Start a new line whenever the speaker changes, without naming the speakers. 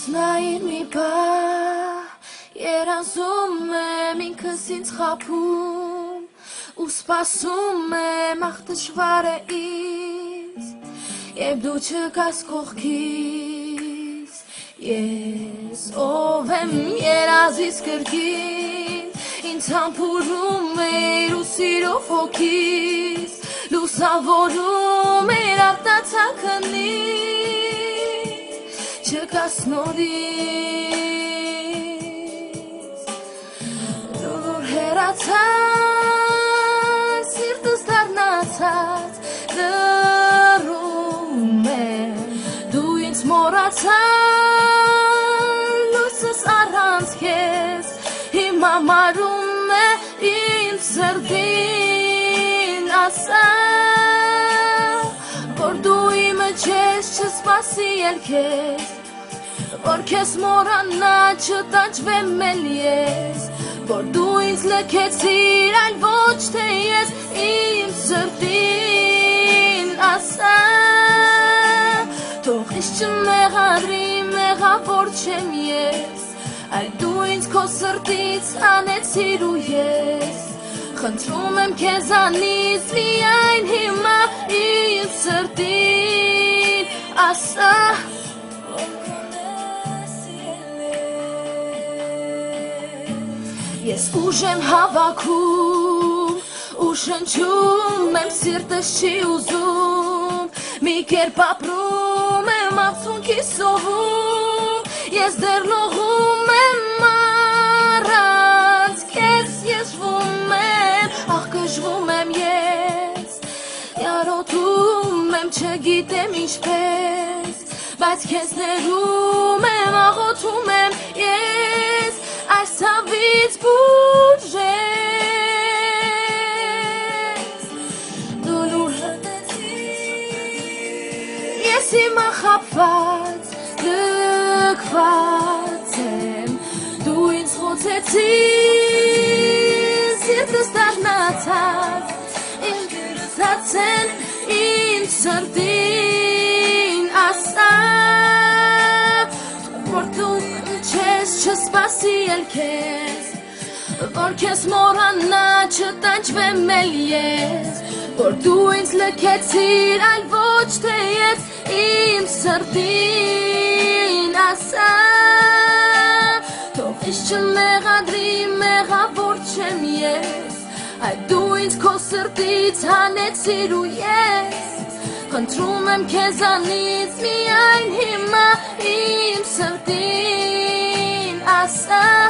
Նայիր մի բա, երազում եմ ինքս ինձ խաբում ու սպասում եմ ախ դժվար է ինձ Եվ դու չկաս կողքիս Ես ով եմ երազիս կրկին Ինձ համբուրում էր ու սիրով հոգիս Լուսավորում էր արտացակնից Չկաս նորից Նոր հեռացած Սիրտս դառնացած Լռում եմ Դու ինձ մոռացար Լույսս առանց քեզ Հիմա մարում է ինձ սրտին ասա Որ դու իմը չես չսպասի էլ քեզ Որ քեզ մոռանա չտանջվեմ էլ ես Որ դու ինձ լքեցիր այլ ոչ թե ես Իմ սրտին ասա Թող ինձ չմեղադրի մեղավոր չեմ ես Այլ դու ինձ քո սրտից հանեցիր ու ես Խնդրում եմ քեզանից միայն հիմա Իմ սրտին ասա Ես ուժ եմ հավաքում ու շնչում եմ սիրտս չի ուզում Մի կերպ ապրում եմ ապսունքի սովում Ես դեռ լողում եմ առանց քեզ եզվում եմ Ախ գժվում եմ ես Յարոթում եմ չգիտեմ ինչպես Բայց քեզ ներում եմ աղոթում եմ ես Այս ցավից բուժես Դու լուր հտեցիր Ես հիմա խաբված լքված եմ Դու ինձ խոցեցիր Սիրտս դառնացած Իմ գրծած են ինձ սրտին ասա Որ դու չես չսպասի էլ քեզ Որ քեզ մոռանա չտանջվեմ էլ ես Որ դու ինձ լքեցիր այլ ոչ թե ես Իմ սրտին ասա Թող ինձ չմեղադրի մեղավոր չեմ ես Այլ դու ինձ քո սրտից հանեցիր ու ես Խնդրում եմ քեզանից միայն հիմա Իմ սրտին ասա